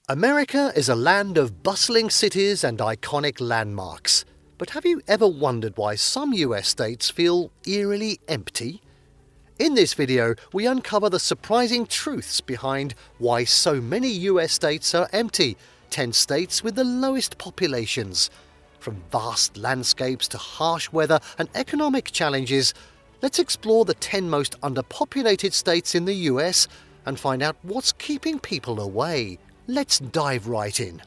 America is a land of bustling cities and iconic landmarks. But have you ever wondered why some US states feel eerily empty? In this video, we uncover the surprising truths behind why so many US states are empty, 10 states with the lowest populations. From vast landscapes to harsh weather and economic challenges, let's explore the 10 most underpopulated states in the US and find out what's keeping people away. Let's dive right in.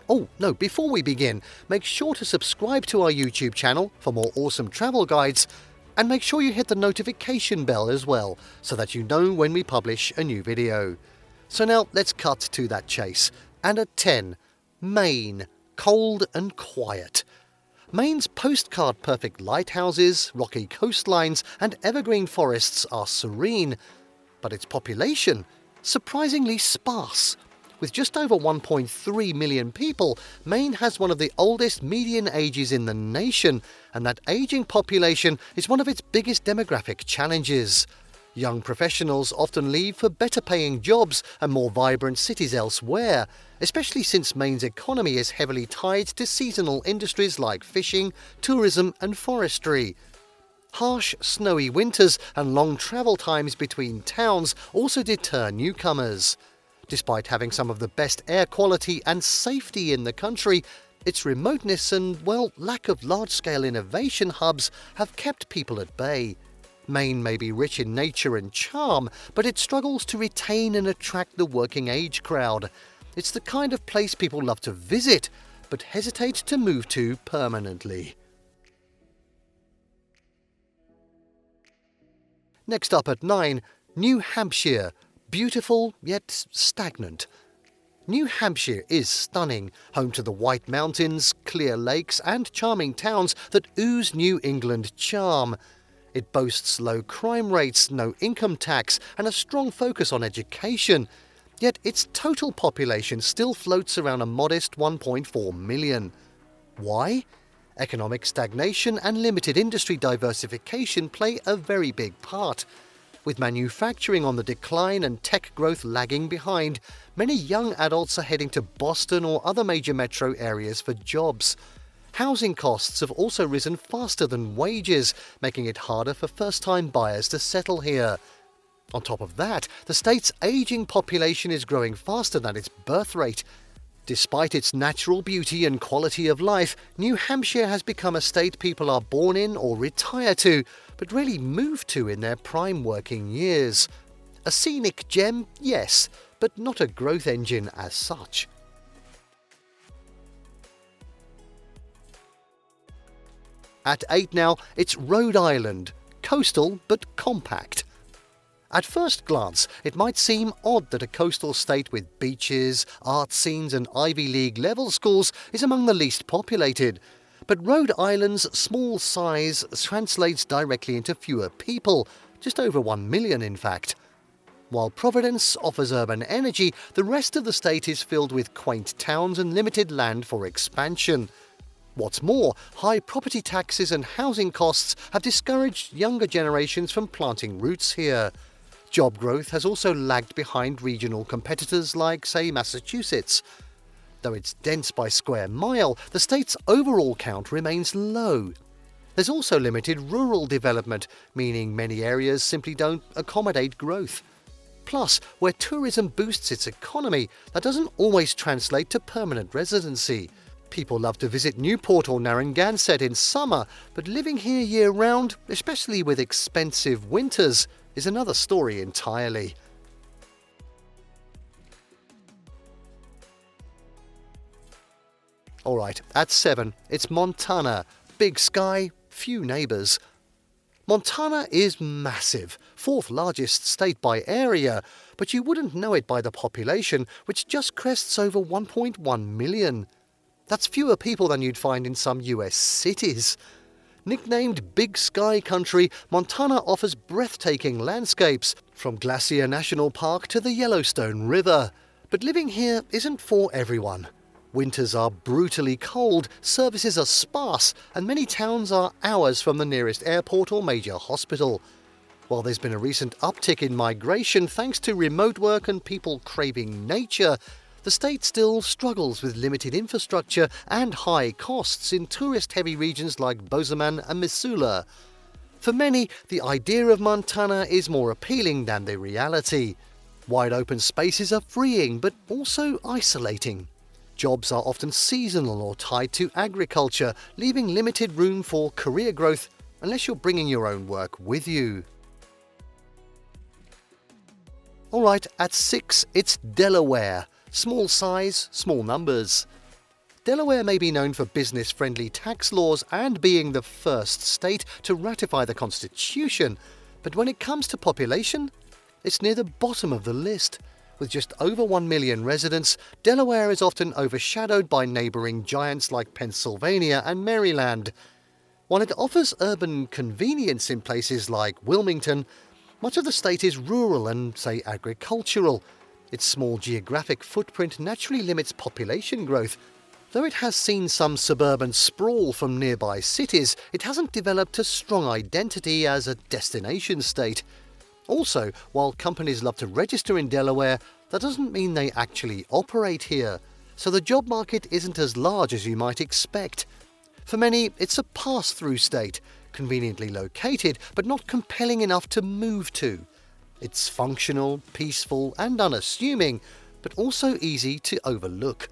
Oh, no, before we begin, make sure to subscribe to our YouTube channel for more awesome travel guides, and make sure you hit the notification bell as well, so that you know when we publish a new video. So now let's cut to that chase. And at 10, Maine, cold and quiet. Maine's postcard-perfect lighthouses, rocky coastlines, and evergreen forests are serene, but its population, surprisingly sparse. With just over 1.3 million people, Maine has one of the oldest median ages in the nation, and that aging population is one of its biggest demographic challenges. Young professionals often leave for better-paying jobs and more vibrant cities elsewhere, especially since Maine's economy is heavily tied to seasonal industries like fishing, tourism and forestry. Harsh, snowy winters and long travel times between towns also deter newcomers. Despite having some of the best air quality and safety in the country, its remoteness and, lack of large-scale innovation hubs have kept people at bay. Maine may be rich in nature and charm, but it struggles to retain and attract the working-age crowd. It's the kind of place people love to visit, but hesitate to move to permanently. Next up at 9, New Hampshire. Beautiful, yet stagnant. New Hampshire is stunning, home to the White Mountains, clear lakes and charming towns that ooze New England charm. It boasts low crime rates, no income tax and a strong focus on education. Yet its total population still floats around a modest 1.4 million. Why? Economic stagnation and limited industry diversification play a very big part. With manufacturing on the decline and tech growth lagging behind, many young adults are heading to Boston or other major metro areas for jobs. Housing costs have also risen faster than wages, making it harder for first-time buyers to settle here. On top of that, the state's aging population is growing faster than its birth rate. Despite its natural beauty and quality of life, New Hampshire has become a state people are born in or retire to, but rarely move to in their prime working years. A scenic gem, yes, but not a growth engine as such. At 8 now, it's Rhode Island, coastal but compact. At first glance, it might seem odd that a coastal state with beaches, art scenes and Ivy League level schools is among the least populated. But Rhode Island's small size translates directly into fewer people, just over 1 million in fact. While Providence offers urban energy, the rest of the state is filled with quaint towns and limited land for expansion. What's more, high property taxes and housing costs have discouraged younger generations from planting roots here. Job growth has also lagged behind regional competitors like, say, Massachusetts. Though it's dense by square mile, the state's overall count remains low. There's also limited rural development, meaning many areas simply don't accommodate growth. Plus, where tourism boosts its economy, that doesn't always translate to permanent residency. People love to visit Newport or Narragansett in summer, but living here year-round, especially with expensive winters, is another story entirely. Alright, at 7, it's Montana. Big sky, few neighbours. Montana is massive, 4th largest state by area, but you wouldn't know it by the population, which just crests over 1.1 million. That's fewer people than you'd find in some US cities. Nicknamed Big Sky Country, Montana offers breathtaking landscapes, from Glacier National Park to the Yellowstone River. But living here isn't for everyone. Winters are brutally cold, services are sparse, and many towns are hours from the nearest airport or major hospital. While there's been a recent uptick in migration thanks to remote work and people craving nature, the state still struggles with limited infrastructure and high costs in tourist-heavy regions like Bozeman and Missoula. For many, the idea of Montana is more appealing than the reality. Wide open spaces are freeing, but also isolating. Jobs are often seasonal or tied to agriculture, leaving limited room for career growth unless you're bringing your own work with you. Alright, at 6, it's Delaware. Small size, small numbers. Delaware may be known for business-friendly tax laws and being the first state to ratify the Constitution, but when it comes to population, it's near the bottom of the list. With just over 1 million residents, Delaware is often overshadowed by neighbouring giants like Pennsylvania and Maryland. While it offers urban convenience in places like Wilmington, much of the state is rural and, say, agricultural. Its small geographic footprint naturally limits population growth. Though it has seen some suburban sprawl from nearby cities, it hasn't developed a strong identity as a destination state. Also, while companies love to register in Delaware, that doesn't mean they actually operate here, so the job market isn't as large as you might expect. For many, it's a pass-through state, conveniently located but not compelling enough to move to. It's functional, peaceful and unassuming, but also easy to overlook.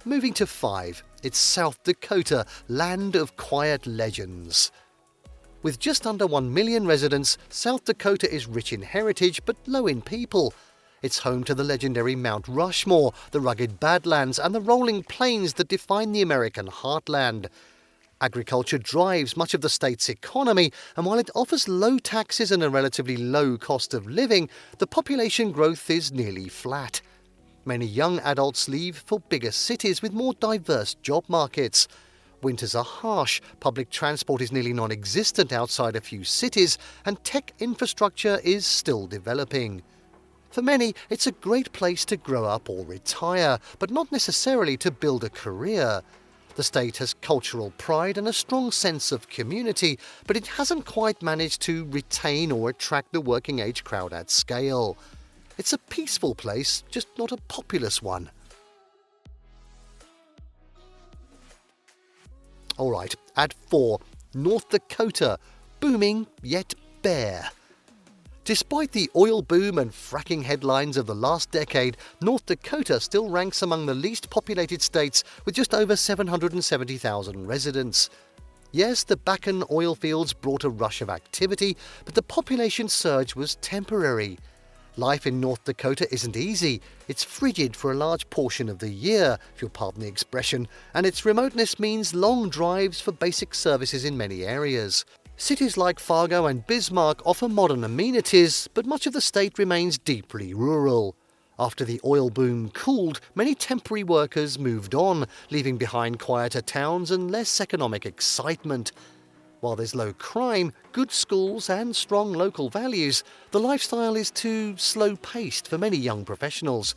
Moving to 5, it's South Dakota, land of quiet legends. With just under 1 million residents, South Dakota is rich in heritage but low in people. It's home to the legendary Mount Rushmore, the rugged Badlands and the rolling plains that define the American heartland. Agriculture drives much of the state's economy, and while it offers low taxes and a relatively low cost of living, the population growth is nearly flat. Many young adults leave for bigger cities with more diverse job markets. Winters are harsh, public transport is nearly non-existent outside a few cities, and tech infrastructure is still developing. For many, it's a great place to grow up or retire, but not necessarily to build a career. The state has cultural pride and a strong sense of community, but it hasn't quite managed to retain or attract the working-age crowd at scale. It's a peaceful place, just not a populous one. Alright, at 4, North Dakota, booming yet bare. Despite the oil boom and fracking headlines of the last decade, North Dakota still ranks among the least populated states with just over 770,000 residents. Yes, the Bakken oil fields brought a rush of activity, but the population surge was temporary. Life in North Dakota isn't easy. It's frigid for a large portion of the year, if you'll pardon the expression, and its remoteness means long drives for basic services in many areas. Cities like Fargo and Bismarck offer modern amenities, but much of the state remains deeply rural. After the oil boom cooled, many temporary workers moved on, leaving behind quieter towns and less economic excitement. While there's low crime, good schools and strong local values, the lifestyle is too slow-paced for many young professionals.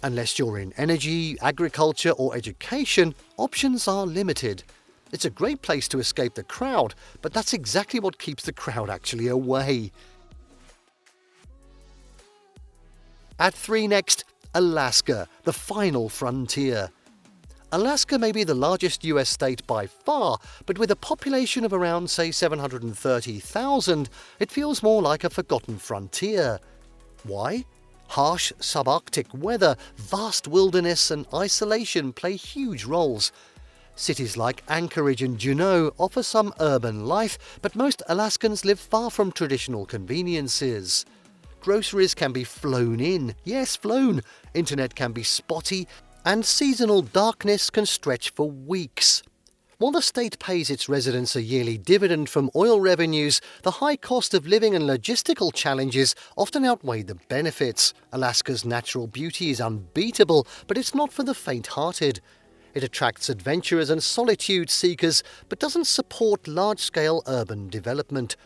Unless you're in energy, agriculture or education, options are limited. It's a great place to escape the crowd, but that's exactly what keeps the crowd actually away. At 3 next, Alaska, the final frontier. Alaska may be the largest US state by far, but with a population of around, say, 730,000, it feels more like a forgotten frontier. Why? Harsh subarctic weather, vast wilderness and isolation play huge roles. Cities like Anchorage and Juneau offer some urban life, but most Alaskans live far from traditional conveniences. Groceries can be flown in, yes, flown. Internet can be spotty, and seasonal darkness can stretch for weeks. While the state pays its residents a yearly dividend from oil revenues, the high cost of living and logistical challenges often outweigh the benefits. Alaska's natural beauty is unbeatable, but it's not for the faint-hearted. It attracts adventurers and solitude seekers, but doesn't support large-scale urban development.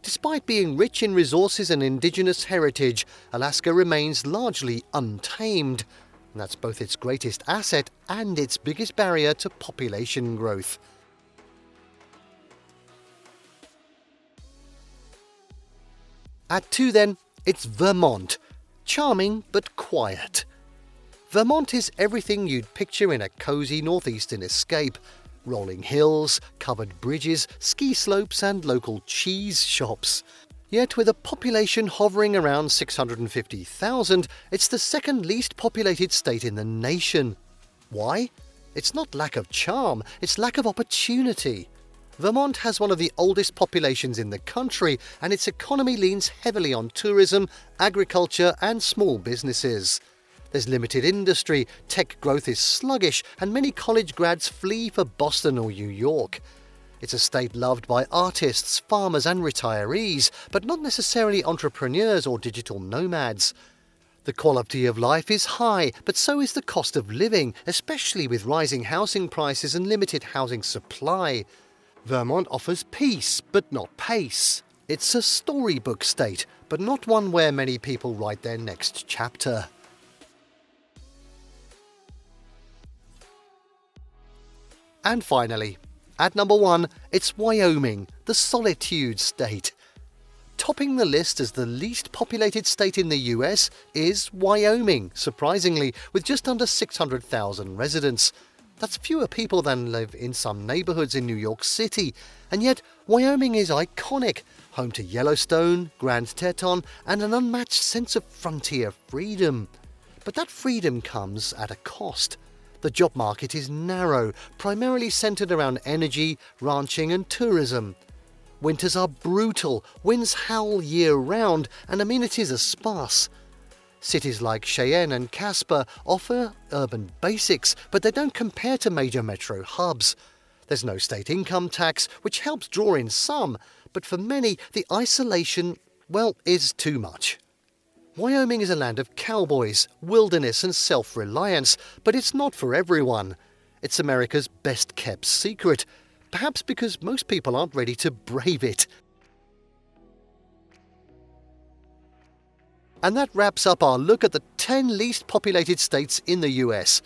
Despite being rich in resources and indigenous heritage, Alaska remains largely untamed. And that's both its greatest asset and its biggest barrier to population growth. At 2 then, it's Vermont. Charming but quiet. Vermont is everything you'd picture in a cosy northeastern escape. Rolling hills, covered bridges, ski slopes and local cheese shops. Yet with a population hovering around 650,000, it's the second least populated state in the nation. Why? It's not lack of charm, it's lack of opportunity. Vermont has one of the oldest populations in the country, and its economy leans heavily on tourism, agriculture and small businesses. There's limited industry, tech growth is sluggish, and many college grads flee for Boston or New York. It's a state loved by artists, farmers and retirees, but not necessarily entrepreneurs or digital nomads. The quality of life is high, but so is the cost of living, especially with rising housing prices and limited housing supply. Vermont offers peace, but not pace. It's a storybook state, but not one where many people write their next chapter. And finally, at number 1, it's Wyoming, the Solitude State. Topping the list as the least populated state in the US is Wyoming, surprisingly, with just under 600,000 residents. That's fewer people than live in some neighborhoods in New York City, and yet Wyoming is iconic, home to Yellowstone, Grand Teton, and an unmatched sense of frontier freedom. But that freedom comes at a cost. The job market is narrow, primarily centered around energy, ranching and tourism. Winters are brutal, winds howl year-round, and amenities are sparse. Cities like Cheyenne and Casper offer urban basics, but they don't compare to major metro hubs. There's no state income tax, which helps draw in some, but for many, the isolation, well, is too much. Wyoming is a land of cowboys, wilderness and self-reliance, but it's not for everyone. It's America's best-kept secret, perhaps because most people aren't ready to brave it. And that wraps up our look at the 10 least populated states in the US.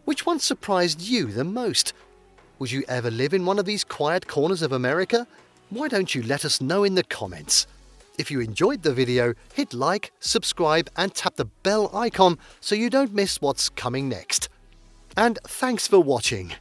Which one surprised you the most? Would you ever live in one of these quiet corners of America? Why don't you let us know in the comments? If you enjoyed the video, hit like, subscribe and tap the bell icon so you don't miss what's coming next. And thanks for watching.